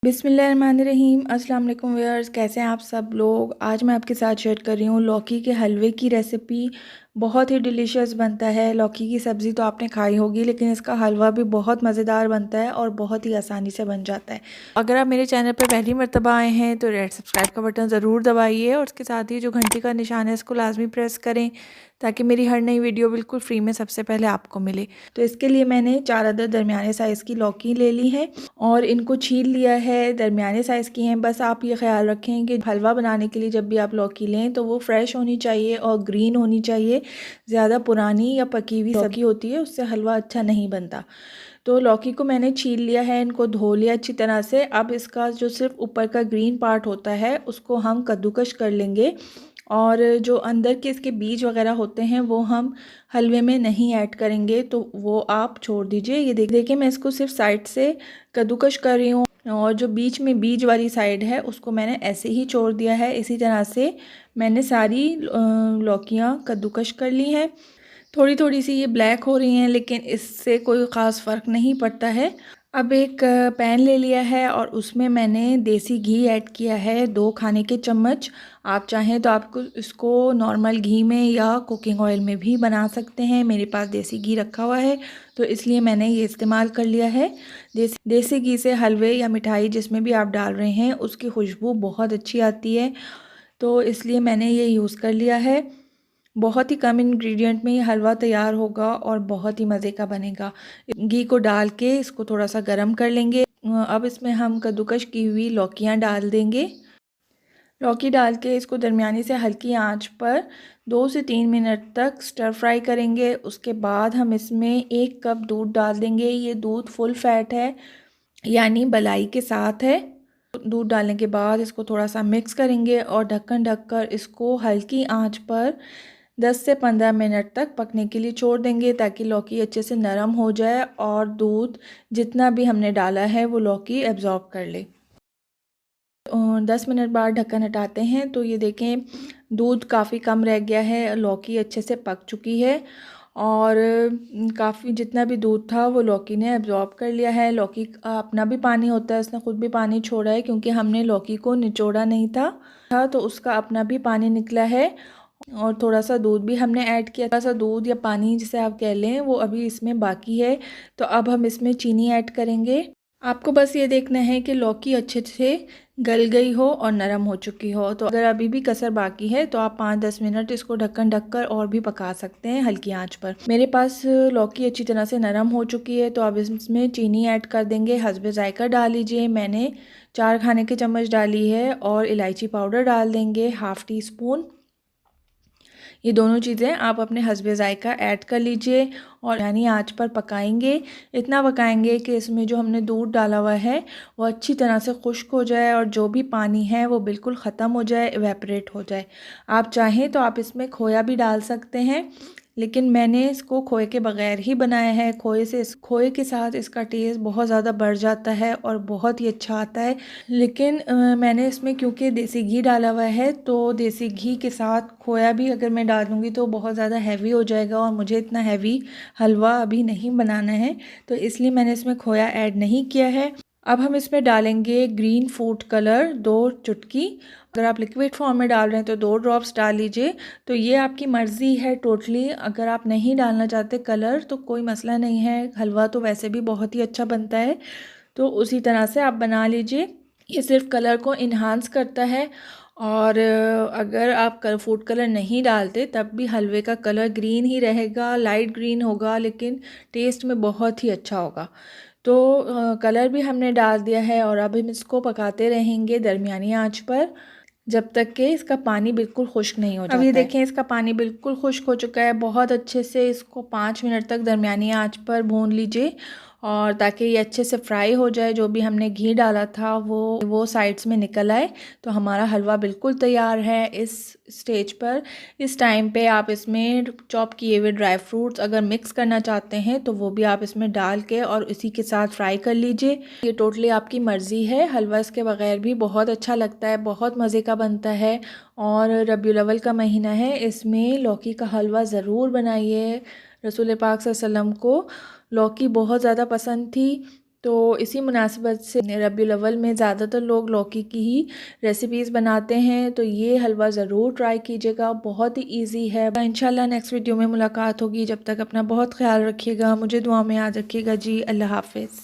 बिस्मिल्लाहिर्रहमानिर्रहीम। अस्सलाम वालेकुम व्यूअर्स, कैसे हैं आप सब लोग। आज मैं आपके साथ शेयर कर रही हूँ लौकी के हलवे की रेसिपी। बहुत ही डिलीशियस बनता है। लौकी की सब्ज़ी तो आपने खाई होगी, लेकिन इसका हलवा भी बहुत मज़ेदार बनता है और बहुत ही आसानी से बन जाता है। अगर आप मेरे चैनल पर पहली मर्तबा आए हैं तो रेड सब्सक्राइब का बटन ज़रूर दबाइए और उसके साथ ही जो घंटी का निशान है इसको लाजमी प्रेस करें, ताकि मेरी हर नई वीडियो बिल्कुल फ्री में सबसे पहले आपको मिले। तो इसके लिए मैंने 4 अदद दरमियाने साइज़ की लौकी ले ली है और इनको छील लिया है। दरमियाने साइज़ की हैं। बस आप ये ख्याल रखें कि हलवा बनाने के लिए जब भी आप लौकी लें तो वो फ्रेश होनी चाहिए और ग्रीन होनी चाहिए। ज़्यादा पुरानी या पकी हुई लौकी होती है उससे हलवा अच्छा नहीं बनता। तो लौकी को मैंने छील लिया है, इनको धो लिया अच्छी तरह से। अब इसका जो सिर्फ ऊपर का ग्रीन पार्ट होता है उसको हम कद्दूकश कर लेंगे और जो अंदर के इसके बीज वगैरह होते हैं वो हम हलवे में नहीं ऐड करेंगे, तो वो आप छोड़ दीजिए। ये देखिए मैं इसको सिर्फ साइड से कद्दूकश कर रही हूँ और जो बीच में बीज वाली साइड है उसको मैंने ऐसे ही छोड़ दिया है। इसी तरह से मैंने सारी लौकियाँ कद्दूकश कर ली हैं। थोड़ी थोड़ी सी ये ब्लैक हो रही हैं, लेकिन इससे कोई ख़ास फ़र्क नहीं पड़ता है। अब एक पैन ले लिया है और उसमें मैंने देसी घी ऐड किया है 2 खाने के चम्मच। आप चाहें तो आपको इसको नॉर्मल घी में या कुकिंग ऑयल में भी बना सकते हैं। मेरे पास देसी घी रखा हुआ है तो इसलिए मैंने ये इस्तेमाल कर लिया है। देसी घी से हलवे या मिठाई जिसमें भी आप डाल रहे हैं उसकी खुशबू बहुत अच्छी आती है, तो इसलिए मैंने ये यूज़ कर लिया है। बहुत ही कम इंग्रेडिएंट में ये हलवा तैयार होगा और बहुत ही मज़े का बनेगा। घी को डाल के इसको थोड़ा सा गर्म कर लेंगे। अब इसमें हम कद्दूकश की हुई लौकियाँ डाल देंगे। लौकी डाल के इसको दरमियानी से हल्की आंच पर 2 से 3 मिनट तक स्टर फ्राई करेंगे। उसके बाद हम इसमें 1 कप दूध डाल देंगे। ये दूध फुल फैट है, यानी मलाई के साथ है। दूध डालने के बाद इसको थोड़ा सा मिक्स करेंगे और ढक्कन ढककर इसको हल्की आंच पर 10 से 15 मिनट तक पकने के लिए छोड़ देंगे, ताकि लौकी अच्छे से नरम हो जाए और दूध जितना भी हमने डाला है वो लौकी एब्जॉर्ब कर ले। 10 मिनट बाद ढक्कन हटाते हैं तो ये देखें दूध काफ़ी कम रह गया है, लौकी अच्छे से पक चुकी है और काफ़ी जितना भी दूध था वो लौकी ने एब्जॉर्ब कर लिया है। लौकी का अपना भी पानी होता है, इसने खुद भी पानी छोड़ा है क्योंकि हमने लौकी को निचोड़ा नहीं था तो उसका अपना भी पानी निकला है। और थोड़ा सा दूध भी हमने ऐड किया, थोड़ा सा दूध या पानी जिसे आप कह लें वो अभी इसमें बाकी है। तो अब हम इसमें चीनी ऐड करेंगे। आपको बस ये देखना है कि लौकी अच्छे से गल गई हो और नरम हो चुकी हो। तो अगर अभी भी कसर बाकी है तो आप 5-10 मिनट इसको ढक्कन ढककर और भी पका सकते हैं हल्की आंच पर। मेरे पास लौकी अच्छी तरह से नरम हो चुकी है तो अब इसमें चीनी ऐड कर देंगे। हस्बे जायका डाल लीजिए, मैंने 4 खाने के चम्मच डाली है और इलायची पाउडर डाल देंगे 1/2 टी स्पून। ये दोनों चीज़ें आप अपने हस्बे जायका ऐड कर लीजिए और यानी आंच पर पकाएंगे। इतना पकाएंगे कि इसमें जो हमने दूध डाला हुआ है वो अच्छी तरह से खुश्क हो जाए और जो भी पानी है वो बिल्कुल ख़त्म हो जाए, इवेपरेट हो जाए। आप चाहें तो आप इसमें खोया भी डाल सकते हैं, लेकिन मैंने इसको खोए के बगैर ही बनाया है। खोए के साथ इसका टेस्ट बहुत ज़्यादा बढ़ जाता है और बहुत ही अच्छा आता है। लेकिन मैंने इसमें क्योंकि देसी घी डाला हुआ है तो देसी घी के साथ खोया भी अगर मैं डाल दूँगी तो बहुत ज़्यादा हैवी हो जाएगा और मुझे इतना हैवी हलवा अभी नहीं बनाना है, तो इसलिए मैंने इसमें खोया ऐड नहीं किया है। अब हम इसमें डालेंगे ग्रीन फूड कलर 2 चुटकी। अगर आप लिक्विड फॉर्म में डाल रहे हैं तो 2 ड्रॉप्स डाल लीजिए। तो ये आपकी मर्ज़ी है टोटली। अगर आप नहीं डालना चाहते कलर तो कोई मसला नहीं है, हलवा तो वैसे भी बहुत ही अच्छा बनता है, तो उसी तरह से आप बना लीजिए। ये सिर्फ कलर को इन्हांस करता है और अगर आप फूड कलर नहीं डालते तब भी हलवे का कलर ग्रीन ही रहेगा, लाइट ग्रीन होगा, लेकिन टेस्ट में बहुत ही अच्छा होगा। तो कलर भी हमने डाल दिया है और अब हम इसको पकाते रहेंगे दरमियानी आंच पर जब तक कि इसका पानी बिल्कुल खुश्क नहीं हो जाता। अब ये देखें इसका पानी बिल्कुल खुश्क हो चुका है। बहुत अच्छे से इसको 5 मिनट तक दरमियानी आंच पर भून लीजिए और ताकि ये अच्छे से फ्राई हो जाए। जो भी हमने घी डाला था वो साइड्स में निकल आए। तो हमारा हलवा बिल्कुल तैयार है। इस स्टेज पर इस टाइम पे आप इसमें चॉप किए हुए ड्राई फ्रूट्स अगर मिक्स करना चाहते हैं तो वो भी आप इसमें डाल के और इसी के साथ फ्राई कर लीजिए। ये टोटली आपकी मर्ज़ी है। हलवा इसके बगैर भी बहुत अच्छा लगता है, बहुत मज़े का बनता है और रबीउल अव्वल का महीना है, इसमें लौकी का हलवा ज़रूर बनाइए। रसूल पाक सल्लल्लाहु अलैहि वसल्लम को लौकी बहुत ज़्यादा पसंद थी तो इसी मुनासिबत से रबीउल अव्वल में ज़्यादातर लोग लौकी की ही रेसिपीज़ बनाते हैं, तो ये हलवा ज़रूर ट्राई कीजिएगा, बहुत ही इजी है। इंशाल्लाह नेक्स्ट वीडियो में मुलाकात होगी, जब तक अपना बहुत ख्याल रखिएगा, मुझे दुआ में याद रखिएगा जी। अल्लाह हाफिज़।